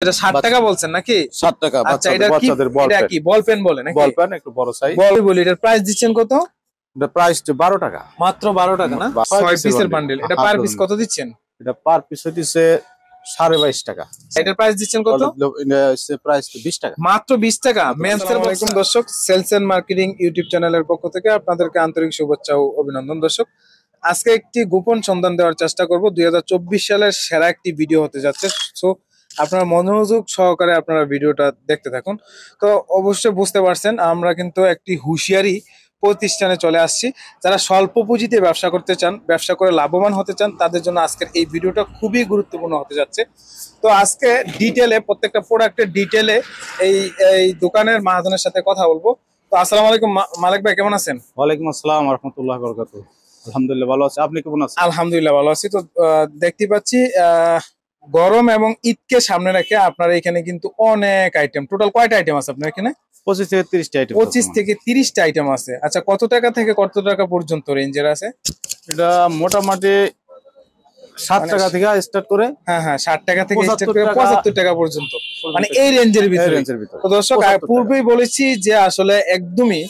এটা 60 টাকা বলছেন নাকি? 60 টাকা। আচ্ছা এটা কি বল পেন বলে নাকি? বল পেন একটু বড় সাইজ। বল বলি এটার প্রাইস দিচ্ছেন কত? এটা প্রাইস 12 টাকা। মাত্র 12 টাকা না? 6 পিসের বান্ডেল। এটা পার পিস কত দিচ্ছেন? এটা পার পিস হইছে 22.5 টাকা। এটার প্রাইস দিচ্ছেন কত? প্রাইস 20 টাকা। মাত্র 20 টাকা। আসসালামু আলাইকুম দর্শক, সেলস এন্ড মার্কেটিং ইউটিউব চ্যানেলের পক্ষ থেকে আপনাদেরকে আন্তরিক শুভেচ্ছা ও অভিনন্দন। দর্শক, আজকে একটি গোপন সন্ধান দেওয়ার চেষ্টা করব। 2024 সালের সেরা একটি ভিডিও হতে যাচ্ছে। সো আপনারা মনোযোগ সহকারে আপনারা ভিডিওটা দেখতে থাকুন। তো অবশ্যই বুঝতে পারছেন আমরা কিন্তু একটি হুঁশিয়ারি প্রতিষ্ঠানে চলে আসছি। যারা স্বল্প পুঁজিতে ব্যবসা করতে চান, ব্যবসা করে লাভবান হতে চান, তাদের জন্য আজকের এই ভিডিওটা খুবই গুরুত্বপূর্ণ হতে যাচ্ছে। তো আজকে ডিটেলে প্রত্যেকটা প্রোডাক্টের ডিটেলে এই দোকানের মাহাজনের সাথে কথা বলবো। তো আসসালামু আলাইকুম মালিক ভাই, কেমন আছেন? ওয়ালাইকুম আসসালাম ওয়া রাহমাতুল্লাহি ওয়া বারাকাতুহু। আলহামদুলিল্লাহ ভালো আছি, আপনি কেমন আছেন? আলহামদুলিল্লাহ ভালো আছি। তো দেখতে পাচ্ছি গরম এবং ঈদকে সামনে রেখে আপনার এখানে কিন্তু অনেক আইটেম, টোটাল কয়টা আইটেম আছে আপনার এখানে? 25 থেকে 30টা আইটেম। 25 থেকে 30টা আইটেম আছে। আচ্ছা, কত টাকা থেকে কত টাকা পর্যন্ত রেঞ্জের আছে? এটা মোটামুটি 7 টাকা থেকে স্টার্ট করে, হ্যাঁ 60 টাকা থেকে স্টার্ট করে 75 টাকা পর্যন্ত, মানে এই রেঞ্জের ভিতরে। তো দর্শক, পূর্বেই বলেছি যে আসলে একদমই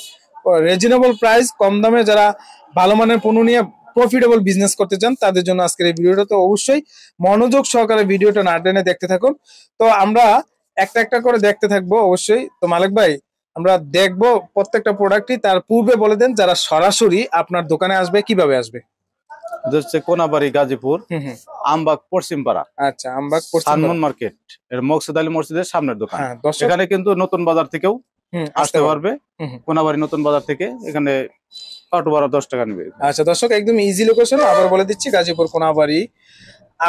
রিজনেবল প্রাইস, কম দামে যারা ভালো মানের পণ্য নিয়ে প্রফিটেবল বিজনেস করতে চান তাদের জন্য আজকের এই ভিডিওটা। তো অবশ্যই মনোযোগ সহকারে ভিডিওটা না টেনে দেখতে থাকুন। তো আমরা একটা একটা করে দেখতে থাকবো অবশ্যই। তো মালিক ভাই, আমরা দেখবো প্রত্যেকটা প্রোডাক্টই, তার পূর্বে বলে দেন যারা সরাসরি আপনার দোকানে আসবে কিভাবে আসবে। কোনাবাড়ি গাজীপুর, আমবাগ পশ্চিমপাড়া। আচ্ছা, আমবাগ সানমুন মার্কেট, এর মকসুদ আলী মসজিদের সামনের দোকান। এখানে কিন্তু নতুন বাজার থেকেও আসতে পারবে। কোনাবাড়ি নতুন বাজার থেকে এখানে অটো ভাড়া 10 টাকা নেবে। আচ্ছা দর্শক, একদম ইজি লোকেশন, আবার বলে দিচ্ছি, গাজীপুর কোনাবাড়ি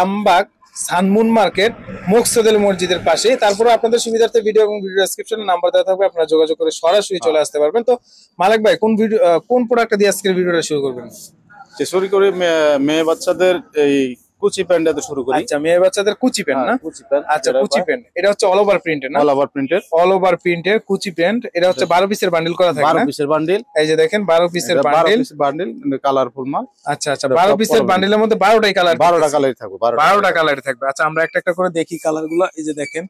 আমবাগ সানমুন মার্কেট মকসুদ আলী মসজিদের পাশে। তারপরে আপনাদের সুবিধার্থে ভিডিও এবং ভিডিও ডেসক্রিপশনে নাম্বার দেওয়া থাকবে, আপনারা যোগাযোগ করে সরাসরি চলে আসতে পারবেন। তো মালিক ভাই, কোন প্রোডাক্টটা দিয়ে আজকের ভিডিওটা শুরু করবেন? শুরু করি মেয়ে বাচ্চাদের এই কুচি প্যান্ট দিয়ে শুরু করি। আচ্ছা, মেয়ে বাচ্চাদের কুচি প্যান্ট না? কুচি প্যান্ট। আচ্ছা, কুচি প্যান্ট এটা হচ্ছে অল ওভার প্রিন্টের না? অল ওভার প্রিন্টের। অল ওভার প্রিন্টের কুচি প্যান্ট। এটা হচ্ছে 12 পিসের বান্ডিল করা থাকে না? 12 পিসের বান্ডিল। এই যে দেখেন 12 পিসের বান্ডিল। 12 পিসের বান্ডিল, কালারফুল মাল। আচ্ছা 12 পিসের বান্ডিলের মধ্যে 12টাই কালার। 12টা কালারই থাকবে। 12টা কালারই থাকবে। আচ্ছা, আমরা একটা একটা করে দেখি কালারগুলো। এই যে দেখেন,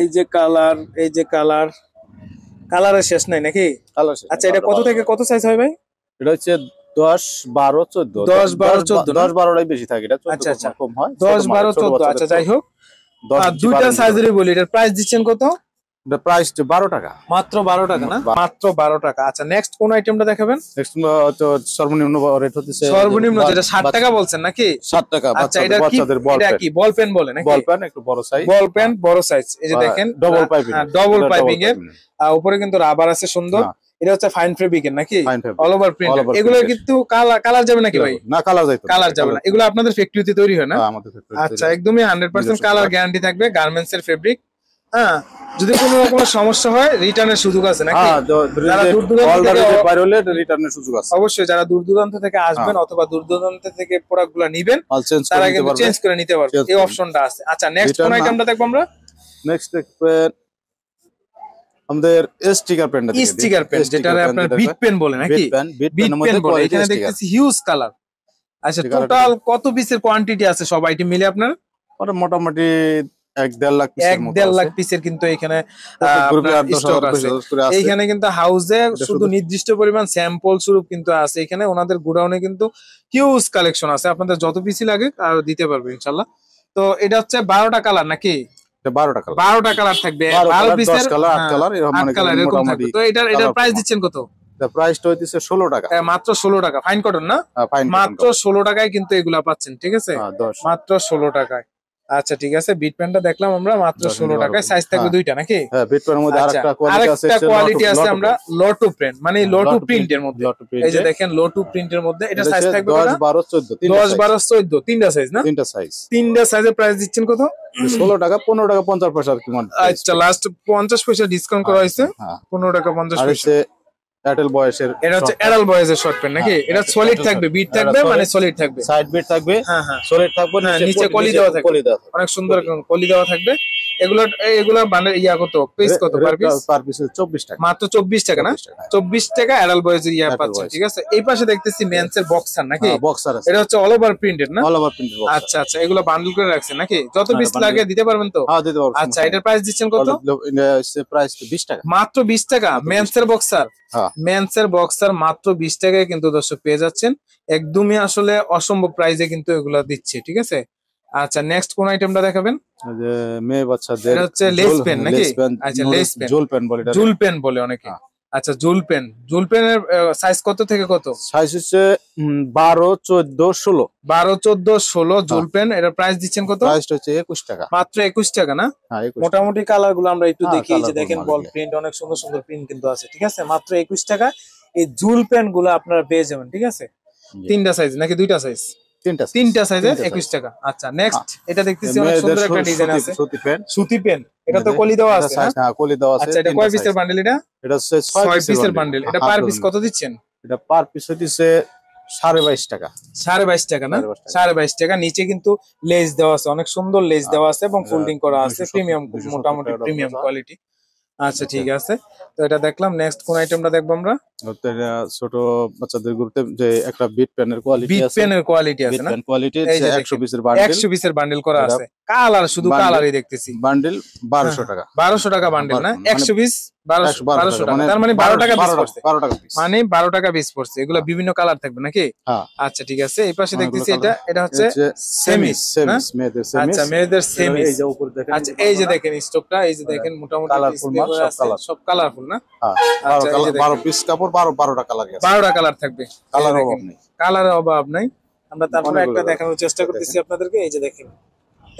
এই যে কালার, এই যে কালার, কালারের শেষ নাই নাকি? আচ্ছা, এটা কত থেকে কত সাইজ হয় ভাই? এটা হচ্ছে 10, 12, 14। 10, 12, 14। 10, 12টাই বেশি থাকে। এটা 14 কম হয়। 10, 12, 14। আচ্ছা, যাই হোক, দুইটা সাইজেরই বলি। এটার প্রাইস দিচ্ছেন কত? এটা প্রাইস 12 টাকা। মাত্র 12 টাকা না? মাত্র 12 টাকা। আচ্ছা, নেক্সট কোন আইটেমটা দেখাবেন? নেক্সট তো সর্বনিম্ন রেট হচ্ছে সর্বনিম্ন যেটা 60 টাকা বলছেন নাকি? 60 টাকা। আচ্ছা, এটা কি বল পেন বলে নাকি? বল পেন একটু বড় সাইজ। বল পেন বড় সাইজ। এই যে দেখেন ডবল পাইপিং। ডবল পাইপিং এর উপরে কিন্তু রাবার আছে সুন্দর। এটা হচ্ছে ফাইন ফেব্রিকের নাকি? All over print. এগুলো কিন্তু কালার যাবে নাকি ভাই? না, কালার যাবে না। এগুলো আপনাদের ফ্যাক্টরিতে তৈরি হয় না? আমাদের ফ্যাক্টরি। আচ্ছা, একদমই 100% কালার গ্যারান্টি থাকবে। গার্মেন্টস এর ফেব্রিক। হ্যাঁ, যদি কোনো রকম সমস্যা হয় রিটার্নের সুযোগ আছে নাকি? যারা দূর দূরান্ত থেকে বাইরে হলে রিটার্নের সুযোগ আছে। অবশ্যই যারা দূর দূরান্ত থেকে আসবেন অথবা দূর দূরান্ত থেকে প্রোডাক্টগুলো নেবেন, তারা কিন্তু চেঞ্জ করে নিতে পারবে, এই অপশনটা আছে। আচ্ছা, নেক্সট কোন আইটেমটা দেখবো আমরা? নেক্সট দেখবেন আমাদের স্টিকার পেন। স্টিকার পেন, যেটা আপনারা বিট পেন বলে নাকি? বিট পেন বলে। এখানে দেখতেছি হিউজ কালার। আচ্ছা, টোটাল কত পিসের কোয়ান্টিটি আছে সব আইটেম মিলে আপনার? মোটামুটি 1-1.5 লাখ পিসের মতো। 1-1.5 লাখ পিসের কিন্তু এখানে স্টক আছে। এইখানে কিন্তু হাউসে শুধু নির্দিষ্ট পরিমাণ স্যাম্পল স্বরূপ কিন্তু আছে। এখানে ওনাদের গোডাউনে কিন্তু হিউজ কালেকশন আছে, আপনাদের যত পিসি লাগে আর দিতে পারবে ইনশাআল্লাহ। তো এটা হচ্ছে 12টা কালার নাকি? 12টা কালার থাকবে। 12 পিসের 8 কালার এরকম থাকবে। তো এটার প্রাইস দিচ্ছেন কত? প্রাইসটা হইছে 16 টাকা। মাত্র 16 টাকা। ফাইন কটন না? মাত্র 16 টাকায় কিন্তু এগুলা পাচ্ছেন, ঠিক আছে? মাত্র 16 টাকায়। আচ্ছা, ঠিক আছে, বিট প্যান্টটা দেখলাম আমরা মাত্র 16 টাকায়। সাইজ থাকবে দুইটা নাকি? হ্যাঁ, বিট প্যান্টের মধ্যে আরেকটা কোয়ালিটি আছে, আমরা লটু প্রিন্ট, মানে লটু প্রিন্টের মধ্যে। এই যে দেখেন লটু প্রিন্টের মধ্যে, এটা সাইজ থাকবে 10, 12, 14। 10, 12, 14 তিনটা সাইজ না? তিনটা সাইজ। তিনটা সাইজের প্রাইস দিচ্ছেন কত? 16 টাকা, 15 টাকা 50 পয়সা আর কি। আচ্ছা, লাস্ট 50 পয়সা ডিসকাউন্ট করা হয়েছে। 15 টাকা 50 পয়সা। এয়ারটেল বয়সের, এটা হচ্ছে এডাল বয়েজের শর্ট প্যান্ট নাকি? এটা সলিড থাকবে, বিট থাকবে, মানে সলিড থাকবে, সাইড বিট থাকবে, হ্যাঁ হ্যাঁ সলিড থাকবে, নিচে কলি দেওয়া থাকবে, অনেক সুন্দর কলি দেওয়া থাকবে। এগুলা বান্ডেল ইয়া কত, পিস কত পার পিস? পার পিস 24 টাকা, মাত্র 24 টাকা না? 24 টাকা এডাল বয়েজের ইয়া পাচ্ছেন, ঠিক আছে। এই পাশে দেখতেছি মেন্সের বক্সার নাকি? বক্সার আছে, এটা হচ্ছে অল ওভার প্রিন্টেড না? All over printed boxer. আচ্ছা আচ্ছা, এগুলো বান্ডেল করে রাখছেন নাকি? যত পিস লাগে দিতে পারবেন তো? হ্যাঁ দিতে পারবো। আচ্ছা, এটার প্রাইস দিচ্ছেন কত? প্রাইস 20 টাকা, মাত্র 20 টাকা মেন্সের বক্সার। হ্যাঁ মেন্সের বক্সার মাত্র 20 টাকায় কিন্তু দর্শক পেয়ে যাচ্ছেন, একদমই আসলে অসম্ভব প্রাইসে কিন্তু এগুলা দিচ্ছে, ঠিক আছে। আচ্ছা, নেক্সট কোন আইটেমটা দেখাবেন? যে মেয়ে বাচ্চাদের, এটা হচ্ছে লেস পেন নাকি? আচ্ছা, লেস পেন, জুল পেন বলে, এটা জুল পেন বলে অনেকে। আচ্ছা, জুল পেন, জুল পেনের সাইজ কত থেকে কত? সাইজ হচ্ছে 12, 14, 16, 12, 14, 16 জুল পেন। এটার প্রাইস দিচ্ছেন কত? প্রাইসটা হচ্ছে 21 টাকা, মাত্র 21 টাকা না? হ্যাঁ 21 টাকা। মোটামুটি কালার গুলো আমরা একটু হ্যাঁ, দেখি, এই যে দেখেন বল প্রিন্ট, অনেক সুন্দর সুন্দর প্রিন্ট কিন্তু আছে, ঠিক আছে। মাত্র 21 টাকা এই জুল পেন গুলো আপনারা পেয়ে যাবেন, ঠিক আছে। তিনটা সাইজ নাকি দুইটা সাইজ? তিনটা সাইজে 21 টাকা। আচ্ছা, নেক্সট এটা দেখতেছি অনেক সুন্দর একটা ডিজাইন আছে, সুতি পেন। এটা তো কলি দেওয়া আছে না? হ্যাঁ কলি দেওয়া আছে। আচ্ছা, এটা কয় পিসের বান্ডেল? এটা হচ্ছে 6 পিসের বান্ডেল। এটা পার পিস কত দিচ্ছেন? এটা পার পিস হচ্ছে 22.5 টাকা। 22.5 টাকা না? 22.5 টাকা। নিচে কিন্তু লেস দেওয়া আছে, অনেক সুন্দর লেস দেওয়া আছে এবং ফোল্ডিং করা আছে, প্রিমিয়াম, মোটামুটি প্রিমিয়াম কোয়ালিটি। আচ্ছা, ঠিক আছে। তো এটা দেখলাম, নেক্সট কোন আইটেমটা দেখবো আমরা? ছোট বাচ্চাদের গ্রুপে যে একটা বিট পেনের কোয়ালিটি আছে, বিট পেনের কোয়ালিটি আছে না? বিট পেন কোয়ালিটি 100 পিসের বান্ডেল, 100 পিসের বান্ডেল করা আছে। কালার, শুধু কালারই দেখতেছি। বান্ডেল 1200 টাকা, 1200 টাকা বান্ডেল না? 100 পিস 1200 টাকা, তার মানে 12 টাকা পিস পড়ছে, 12 টাকা পিস, মানে 12 টাকা পিস পড়ছে। এগুলো বিভিন্ন কালার থাকবে নাকি? হ্যাঁ। আচ্ছা, ঠিক আছে। এই পাশে দেখতেছি এটা হচ্ছে সেমিস, মেয়েদের সেমিস। আচ্ছা, মেয়েদের সেমিস। এই যে উপর দেখেন, আচ্ছা, এই যে দেখেন স্টকটা, এই যে দেখেন মোটামুটি কালারফুল মাল, সব কালারফুল না? হ্যাঁ, আচ্ছা, 12 পিস কাপড়, 12টা কালার আছে, 12টা কালার থাকবে, কালারের অভাব নেই, কালারের অভাব নাই। আমরা তারপরে একটা দেখানোর চেষ্টা করতেছি আপনাদেরকে। এই যে দেখেন,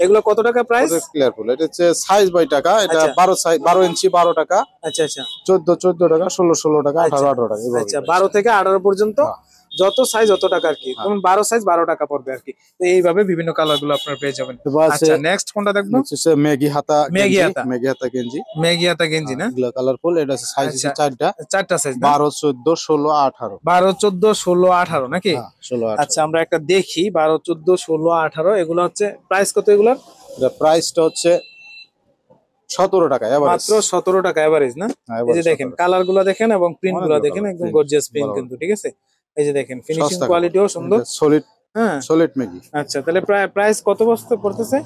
এগুলো কত টাকা প্রাইস? ক্লিয়ারফুল। এটা হচ্ছে সাইজ বাই টাকা, এটা 12 ইঞ্চি 12 টাকা, আচ্ছা আচ্ছা, 14 টাকা, 16 টাকা, 18 টাকা। আচ্ছা, 12 থেকে 18 পর্যন্ত যত সাইজ অত টাকা আর কি। যেমন 12 সাইজ 12 টাকা পড়বে আর কি। তো এইভাবে বিভিন্ন কালার গুলো আপনারা পেয়ে যাবেন। আচ্ছা, নেক্সট কোনটা দেখবো? মেগি হাতা, মেগি হাতা গেঞ্জি, মেগি হাতা গেঞ্জি না? এগুলো কালারফুল। এটা সাইজ হচ্ছে চারটা সাইজ, 12, 14, 16, 18, 12, 14, 16, 18 নাকি? 16, 18। আচ্ছা, আমরা একটা দেখি 12, 14, 16, 18। এগুলো হচ্ছে প্রাইস কত এগুলোর? প্রাইসটা হচ্ছে 17 টাকা, মাত্র 17 টাকা এভারেজ না? এই যে দেখেন কালার গুলো দেখেন এবং প্রিন্ট গুলো দেখেন, একদম গর্জিয়াস প্রিন্ট কিন্তু, ঠিক আছে। এই যে দেখেন ফিনিশিং কোয়ালিটিও সুন্দর, সলিড, হ্যাঁ সলিড মেগি। আচ্ছা, তাহলে প্রাইস কত বস্তা পড়তেছে?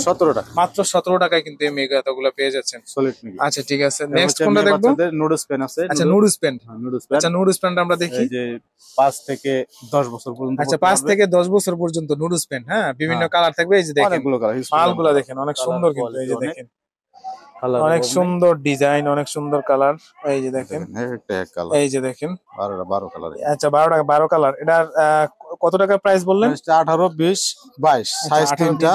17 টাকা, মাত্র 17 টাকায় কিন্তু এই মেগা হাতাগুলো পেয়ে যাচ্ছেন, সলিড মেগি। আচ্ছা, ঠিক আছে। নেক্সট কোনটা দেখবো? নুডলস পেন আছে। আচ্ছা, নুডলস পেন। আচ্ছা, নুডলস পেনটা আমরা দেখি। এই যে 5 থেকে 10 বছর পর্যন্ত। আচ্ছা, 5 থেকে 10 বছর পর্যন্ত নুডলস পেন, হ্যাঁ, বিভিন্ন কালার থাকবে। এই যে দেখেন অনেকগুলো কালার, মালগুলো দেখেন অনেক সুন্দর কিন্তু। এই যে দেখেন অনেক সুন্দর ডিজাইন, অনেক সুন্দর কালার। এই যে দেখেন, এই যে দেখেন 12 কালার। আচ্ছা, 12 কালার। এটার কত টাকা প্রাইস বললেন? 18, 20, 22 সাইজ তিনটা,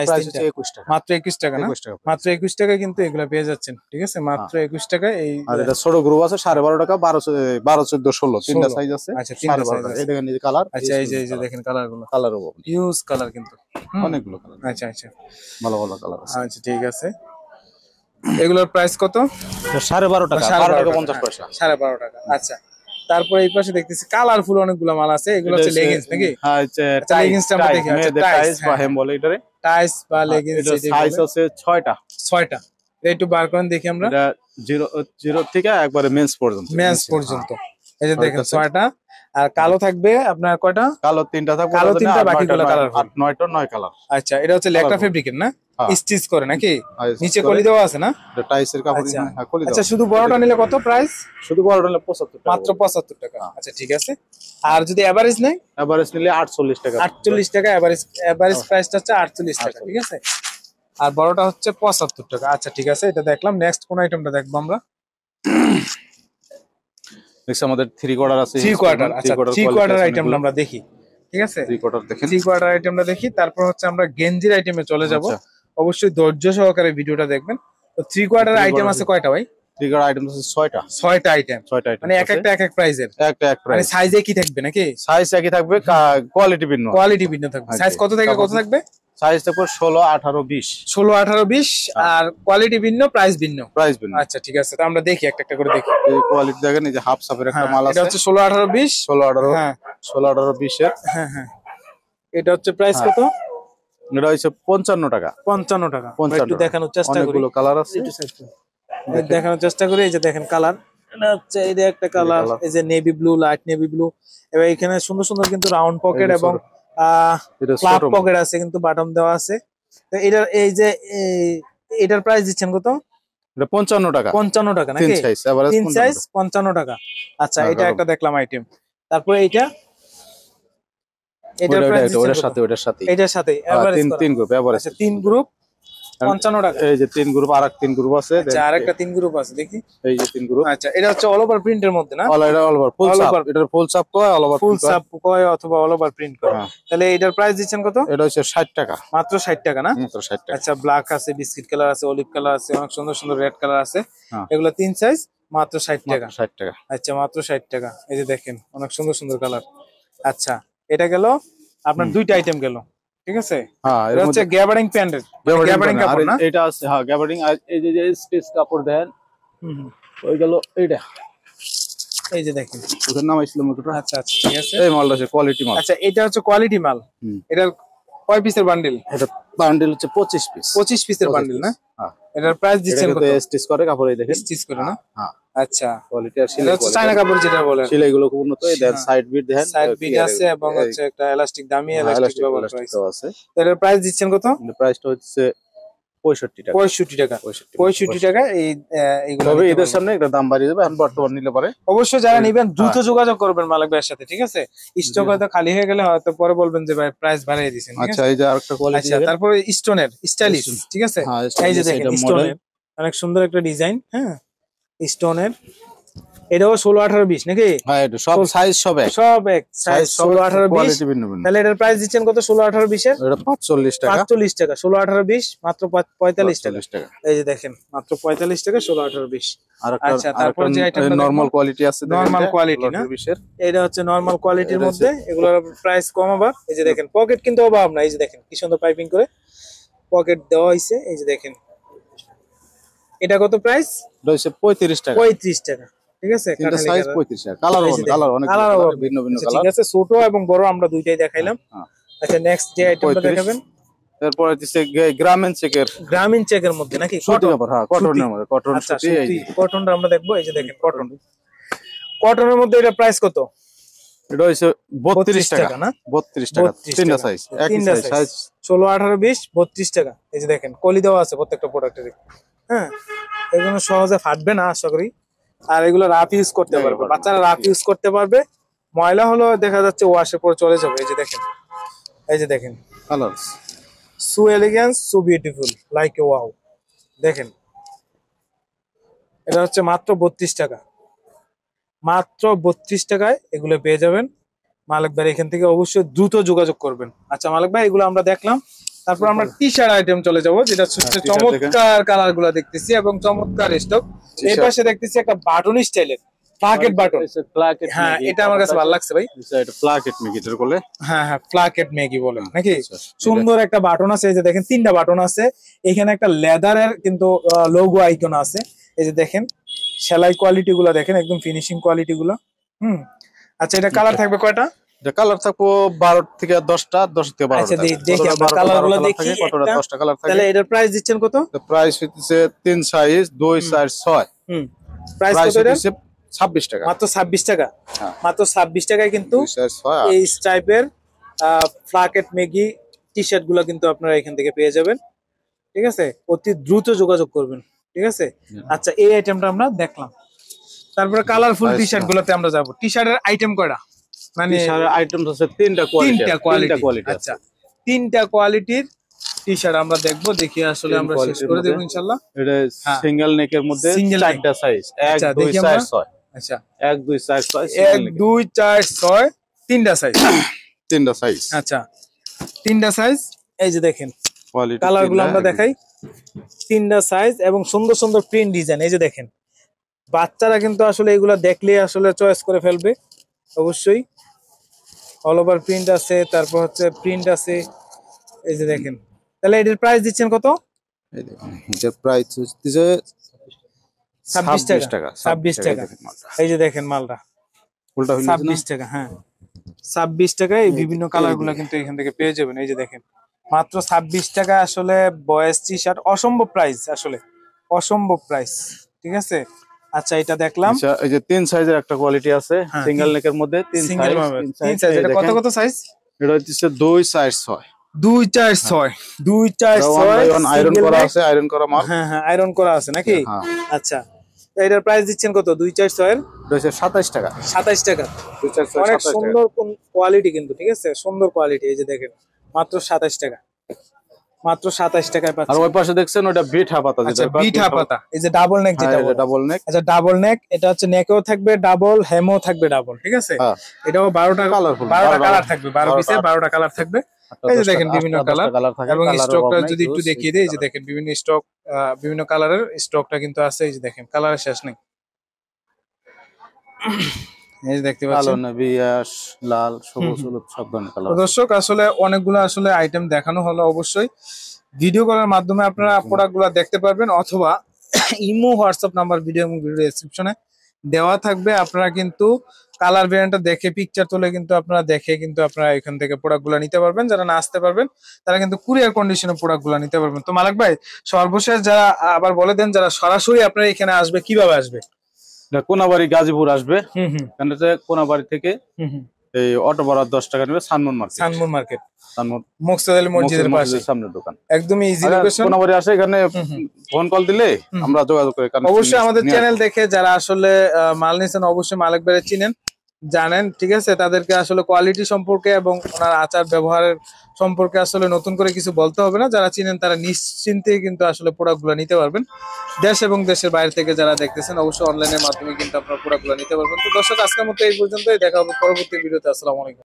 প্রাইস হচ্ছে 21 টাকা। মাত্র 21 টাকা না? মাত্র 21 টাকায় কিন্তু এগুলা পেয়ে যাচ্ছেন, ঠিক আছে। মাত্র 21 টাকায়। এই আর এটা ছোট গ্রুপ আছে 12.5 টাকা, 12, 14, 16 তিনটা সাইজ আছে। আচ্ছা, তিনটা সাইজ আছে। এই দেখেন এই কালার। আচ্ছা, এই যে দেখেন কালার গুলো, কালার হবে ইউজ কালার কিন্তু অনেকগুলো কালার। আচ্ছা আচ্ছা, ভালো ভালো কালার আছে। আচ্ছা, ঠিক আছে। এগুলোর প্রাইস কত? 12.5 টাকা, 12 টাকা 50 পয়সা, 12.5 টাকা। আচ্ছা, তারপরে এই পাশে দেখতেছি কালারফুল অনেকগুলো মাল আছে। এগুলো হচ্ছে লেগিংস নাকি? হ্যাঁ, হচ্ছে লেগিংসটা আমরা দেখি। আচ্ছা, টাইস বা হেম বলে এটারে, টাইস বা লেগিংস। এটা সাইজ আছে 6টা। একটু বার করেন দেখি আমরা। এটা 0 থেকে একবারে মেন্স পর্যন্ত, এই যে দেখেন 6টা। আর কালো থাকবে আপনার কয়টা? কালো 3টা থাকবে, কালো 3টা, বাকিগুলো কালার। 9টা 9 কালার। আচ্ছা, এটা হচ্ছে লেকটা ফেব্রিকের না? স্টিচ করে নাকি? নিচে কলি দেওয়া আছে না? এটা টাইসের কাপড়। হ্যাঁ, কলি দেওয়া। আচ্ছা, শুধু বড়টা নিলে কত প্রাইস? শুধু বড়টা নিলে 75 টাকা, মাত্র 75 টাকা। আচ্ছা, ঠিক আছে। আর যদি এভারেজ নেই? এভারেজ নিলে 48 টাকা। 48 টাকা এভারেজ প্রাইসটা হচ্ছে 48 টাকা, ঠিক আছে। আর বড়টা হচ্ছে 75 টাকা। আচ্ছা, ঠিক আছে, এটা দেখলাম। নেক্সট কোন আইটেমটা দেখবো আমরা? নেক্সট আমাদের 3 কোয়ার্টার আছে। 3 কোয়ার্টার। আচ্ছা, 3 কোয়ার্টার আইটেমটা আমরা দেখি, ঠিক আছে। 3 কোয়ার্টার দেখেন, 3 কোয়ার্টার আইটেমটা দেখি, তারপর হচ্ছে আমরা গেঞ্জির আইটেমে চলে যাব। অবশ্যই ধৈর্য সহকারে ভিডিওটা দেখবেন। তো 3 কোয়ার্টার আইটেম আছে কয়টা ভাই? 3 কোয়ার্টার আইটেম আছে 6টা। 6টা আইটেম, মানে এক একটা এক প্রাইজের, একটা এক প্রাইস। মানে সাইজে কি থাকবে নাকি? সাইজ একই থাকবে, কোয়ালিটি ভিন্ন থাকবে। সাইজ কত থেকে কত থাকবে? সাইজ থাকবে 16, 18, 20। 16, 18, 20 আর কোয়ালিটি ভিন্ন, প্রাইস ভিন্ন। আচ্ছা ঠিক আছে, তো আমরা দেখি একটা করে দেখি। এই কোয়ালিটি দেখেন, এই যে হাফ সাপের একটা মাল আছে, এটা হচ্ছে 16, 18, 20। 16, 18, হ্যাঁ 16, 18, 20 এর। হ্যাঁ হ্যাঁ, এটা হচ্ছে প্রাইস কত? এটা হচ্ছে 55 টাকা। 55 টাকা। একটু দেখানোর চেষ্টা করি, অনেকগুলো কালার আছে, দেখানোর চেষ্টা করি। এই যে দেখেন কালার, এটা হচ্ছে এই যে একটা কালার, এই যে navy blue, light navy blue. এবার এখানে সুন্দর সুন্দর কিন্তু রাউন্ড পকেট এবং ফ্ল্যাপ পকেট আছে, কিন্তু বাটন দেওয়া আছে। তো এটার এই যে এটার প্রাইস দিচ্ছেন কত? এটা 55 টাকা। 55 টাকা নাকি? 3 সাইজ 55 টাকা। আচ্ছা, এটা একটা দেখলাম আইটেম। তারপরে এইটা, এটার প্রাইস ওটার সাথে এটার সাথে এভারেজ করা। 3 গ্রুপ এভারেজ। আচ্ছা 3 গ্রুপ 55 টাকা। এই যে 3 গ্রুপ, আর 3 গ্রুপ আছে। আচ্ছা, আরেকটা 3 গ্রুপ আছে, দেখি। এই যে 3 গ্রুপ। আচ্ছা, এটা হচ্ছে অল ওভার প্রিন্টের মধ্যে না? অল ওভার ফুল সাপ। এটার ফুল সাপ কয়, অল ওভার ফুল সাপ কয় অথবা অল ওভার প্রিন্ট কয়। তাহলে এটার প্রাইস দিচ্ছেন কত? এটা হচ্ছে 60 টাকা। মাত্র 60 টাকা না? মাত্র 60 টাকা। আচ্ছা, ব্ল্যাক আছে, বিস্কিট কালার আছে, অলিভ কালার আছে, অনেক সুন্দর সুন্দর রেড কালার আছে। এগুলো 3 সাইজ, মাত্র 60 টাকা। 60 টাকা। আচ্ছা, মাত্র 60 টাকা। এই যে দেখেন, অনেক সুন্দর সুন্দর কালার। আচ্ছা, এটা গেল আপনার দুইটা আইটেম গেল, ঠিক আছে? হ্যাঁ, এটা হচ্ছে গ্যাবার্ডিং প্যান্ডেল, গ্যাবার্ডিং কাপড় না? এটা আছে, হ্যাঁ গ্যাবার্ডিং। আর এই যে স্টিচ কাপড় দেন, ওই গেল এইটা। এই যে দেখেন, ওটার নাম ছিল মোটরটা। আচ্ছা আচ্ছা, ঠিক আছে। এই মালটা হচ্ছে কোয়ালিটি মাল। আচ্ছা, এটা হচ্ছে কোয়ালিটি মাল। এটার কয় পিসের বান্ডেল? এটা বান্ডেল হচ্ছে 25 পিস। 25 পিসের বান্ডেল না? হ্যাঁ। এটার প্রাইস দিচ্ছেন কত? স্টিচ করে কাপড়, এই দেখেন স্টিচ করে না? হ্যাঁ। আচ্ছা, কোয়ালিটি আর সেলাই হচ্ছে চায়না কাপড় যেটা বলে, সেলাইগুলো খুব উন্নত। এই দেন সাইড বিট দেখেন, সাইড বিট আছে এবং হচ্ছে একটা এলাস্টিক, দামি এলাস্টিক ব্যবহার করা আছে। এটার প্রাইস দিচ্ছেন কত? প্রাইসটা হচ্ছে 65 টাকা। 65 টাকা। 65 টাকা। এইগুলো তবে এদের সামনে একটা দাম বাড়িয়ে যাবে, এখন বর্তমান নিলে পারে। অবশ্যই যারা নেবেন দ্রুত যোগাযোগ করবেন মালিক ভাইয়ের সাথে, ঠিক আছে? স্টক হয়তো খালি হয়ে গেলে হয়তো পরে বলবেন যে ভাই প্রাইস বাড়িয়ে দিয়েছেন। আচ্ছা, এই যে আরেকটা কোয়ালিটি। আচ্ছা, তারপরে স্টোনের স্টাইলিশ, ঠিক আছে? এই যে দেখেন স্টোনের অনেক সুন্দর একটা ডিজাইন। হ্যাঁ, স্টোনের। এটাও 16, 18, 20 নাকি? হ্যাঁ, এটা সব সাইজ সব এক সাইজ 16, 18, 20। তাহলে এটার প্রাইস দিচ্ছেন কত? 16, 18, 20 এর এটা 45 টাকা। 45 টাকা। 16, 18, 20 মাত্র 45 টাকা। এই যে দেখেন, মাত্র 45 টাকা, 16, 18, 20। আচ্ছা, তারপর যে আইটেমটা নরমাল কোয়ালিটি আছে, নরমাল কোয়ালিটি না? এটা হচ্ছে নরমাল কোয়ালিটির মধ্যে, এগুলোর প্রাইস কম আবার। এই যে দেখেন, পকেট কিন্তু অভাব না। এই যে দেখেন কি সুন্দর পাইপিং করে পকেট দেওয়া হয়েছে। এই যে দেখেন, এটা কত প্রাইস? এটা হচ্ছে 35 টাকা। 35 টাকা, ঠিক আছে? এটা সাইজ 35 টাকা। কালার অনেক ভিন্ন ভিন্ন কালার। ঠিক আছে, ছোট এবং বড় আমরা দুইটাই দেখাইলাম। আচ্ছা, নেক্সট যে আইটেমটা দেখাবেন? এরপর হচ্ছে গ্রামীণ চেকের মধ্যে নাকি? সুতি কাপড়। হ্যাঁ, কটনের মধ্যে। কটন। আচ্ছা, সুতি কটনটা আমরা দেখবো। এই যে দেখেন, কটনের মধ্যে এটা প্রাইস কত? এটা হচ্ছে 32 টাকা না? 32 টাকা। তিনটা সাইজ, একই সাইজ। 16, 18, 20, 32 টাকা। এই যে দেখেন, কলি দেওয়া আছে প্রত্যেকটা প্রোডাক্টের। হ্যাঁ, এগুলো সহজে ফাটবে না আশা করি। আর এগুলো রাফ ইউজ করতে পারবে, বাচ্চারা রাফ ইউজ করতে পারবে। ময়লা হলো দেখা যাচ্ছে ওয়াশের পর চলে যাবে। এই যে দেখেন, এই যে দেখেন colours, so elegance, so beautiful, like a wow. দেখেন, এটা হচ্ছে মাত্র 32 টাকা। মাত্র 32 টাকায় এগুলো পেয়ে যাবেন। মালিক ভাই এখান থেকে অবশ্যই দ্রুত যোগাযোগ করবেন। আচ্ছা মালিক ভাই, এগুলো আমরা দেখলাম। তারপর আমরা টি শার্ট আইটেম চলে যাবো, যেটা চমৎকার কালার গুলা দেখতেছি এবং চমৎকার স্টক। এই পাশে দেখতেছি একটা বাটন স্টাইলের প্লাকেট বাটন। হ্যাঁ, এটা আমার কাছে ভালো লাগছে ভাই। এটা প্লাকেট ম্যাগি এর বলে। হ্যাঁ হ্যাঁ, প্লাকেট ম্যাগি বলে নাকি? সুন্দর একটা বাটন আছে। এই যে দেখেন, 3টা বাটন আছে। এখানে একটা লেদারের কিন্তু লোগো আইকন আছে। এই যে দেখেন, সেলাই কোয়ালিটি গুলা দেখেন, একদম ফিনিশিং কোয়ালিটি গুলা। আচ্ছা, এটা কালার থাকবে কয়টা? এটা কালার থাকবে 12 থেকে 10টা, 10 থেকে 12টা। আচ্ছা, দেখি আমরা কালারগুলো দেখি। কতটা 10টা কালার থাকে। তাহলে এটার প্রাইস দিচ্ছেন কত? প্রাইস হচ্ছে 3 সাইজ, 2, 4, 6। প্রাইস কত এটা? 26 টাকা। মাত্র 26 টাকা। মাত্র 26 টাকায় কিন্তু 2, 4, 6 এই টাইপের প্লাকেট ম্যাগি টি শার্ট গুলো কিন্তু আপনারা এখান থেকে পেয়ে যাবেন, ঠিক আছে? অতি দ্রুত যোগাযোগ করবেন, ঠিক আছে? আচ্ছা, এই আইটেমটা আমরা দেখলাম। তারপরে কালারফুল টি শার্ট গুলোতে আমরা যাবো। টি শার্টের আইটেম কয়টা? মানে আইটেম আছে 3টা কোয়ালিটি। আচ্ছা, 3টা কোয়ালিটির টি শার্ট আমরা দেখবো। দেখি আসলে আমরা শেষ করে দেব ইনশাআল্লাহ। এটা সিঙ্গেল নেকের মধ্যে 4টা সাইজ, 1, 2, 4, 6। আচ্ছা, 1, 2, 4, 6, 1, 2, 4, 6, 3টা সাইজ। 3টা সাইজ। আচ্ছা, 3টা সাইজ। এই যে দেখেন, কোয়ালিটি কালার গুলো আমরা দেখাই। 3টা সাইজ এবং সুন্দর সুন্দর প্রিন্ট ডিজাইন। এই যে দেখেন, বাচ্চারা কিন্তু আসলে এগুলা দেখলে আসলে চয়েস করে ফেলবে অবশ্যই। অল ওভার প্রিন্ট আছে, তারপর হচ্ছে প্রিন্ট আছে, এই যে দেখেন, তাহলে এটার প্রাইস দিচ্ছেন কত? এই দেখুন এটার প্রাইস হচ্ছে 26 টাকা। 26 টাকা। এই যে দেখেন মালটা উল্টা হইলো 26 টাকা। হ্যাঁ 26 টাকায় বিভিন্ন কালার গুলা কিন্তু এখান থেকে পেয়ে যাবেন। এই যে দেখেন মাত্র 26 টাকা। আসলে বয়েজ টি শার্ট অসম্ভব প্রাইস, আসলে অসম্ভব প্রাইস। ঠিক আছে, আচ্ছা এটা দেখলাম। আচ্ছা এই যে 3 সাইজের একটা কোয়ালিটি আছে সিঙ্গেল নেকের মধ্যে 3 সাইজ। এটা কত কত সাইজ? এটা হচ্ছে 2 4 6 2 4 6 2 4 6 আয়রন করা আছে, আয়রন করা মাল। হ্যাঁ হ্যাঁ আয়রন করা আছে নাকি? আচ্ছা এটার প্রাইস দিচ্ছেন কত? 2 4 6 এর 27 টাকা। 27 টাকা। 2 4 6 অনেক সুন্দর কোয়ালিটি কিন্তু, ঠিক আছে সুন্দর কোয়ালিটি। এই যে দেখেন মাত্র 27 টাকা, মাত্র 27 টাকায় পাচ্ছেন। আর ওই পাশে দেখছেন ওটা বিঠা পাতা, যেটা বিঠা পাতা। এই যে ডাবল নেক, যেটা ডাবল নেক। আচ্ছা ডাবল নেক, এটা হচ্ছে নেকেও থাকবে ডাবল, হেমও থাকবে ডাবল। ঠিক আছে, এটাও 12টা কালার থাকবে, 12 পিসে 12টা কালার থাকবে। এই যে দেখেন বিভিন্ন কালার, এবং স্টকটা যদি একটু দেখিয়ে দেই, এই যে দেখেন বিভিন্ন স্টক, বিভিন্ন কালারের স্টকটা কিন্তু আছে। এই যে দেখেন কালারের শেষ নেই। এই যে দেখতে পাচ্ছেন কালো, বিয়াস, লাল, সবুজ, হলুদ সব ধরনের কালার। দর্শক আসলে অনেকগুলো আসলে আইটেম দেখানো হলো। অবশ্যই ভিডিও কলের মাধ্যমে আপনারা প্রোডাক্টগুলো দেখতে পারবেন, অথবা ইমো হোয়াটসঅ্যাপ নাম্বার ভিডিও এবং ভিডিও ডেসক্রিপশনে দেওয়া থাকবে। আপনারা কিন্তু কালার ভেরিয়েন্টটা দেখে পিকচার তুলে কিন্তু আপনারা দেখে কিন্তু আপনারা এখান থেকে প্রোডাক্টগুলো নিতে পারবেন। যারা না আসতে পারবেন তারা কিন্তু কুরিয়ার কন্ডিশনে প্রোডাক্টগুলো নিতে পারবেন। তো মালিক ভাই সর্বশেষ যারা আবার বলে দেন, যারা সরাসরি আপনারা এখানে আসবে কিভাবে আসবে? কোনাবাড়ি গাজীপুর আসবে, কোনাবাড়ি থেকে এই অটো ভাড়া 10 টাকা নেবে। সানমুন মার্কেট, মুকতাদ আলী মসজিদের পাশে সামনের দোকান, একদমই ইজি লোকেশন। কোনাবাড়ি আসে, এখানে ফোন কল দিলে আমরা যোগাযোগ করি। অবশ্যই আমাদের চ্যানেল দেখে যারা আসলে মাল নিছেন অবশ্যই মালিক ভাইরে চিনেন, জানেন। ঠিক আছে, তাদেরকে আসলে কোয়ালিটি সম্পর্কে এবং ওনার আচার ব্যবহারের সম্পর্কে আসলে নতুন করে কিছু বলতে হবে না। যারা চিনেন তারা নিশ্চিন্তে কিন্তু আসলে প্রোডাক্টগুলো নিতে পারবেন। দেশ এবং দেশের বাইরে থেকে যারা দেখতেছেন অবশ্যই অনলাইনের মাধ্যমে কিন্তু আপনারা প্রোডাক্টগুলো নিতে পারবেন। তো দর্শক আজকের মতো এই পর্যন্তই, দেখা হবে পরবর্তী ভিডিওতে। আসসালামু আলাইকুম।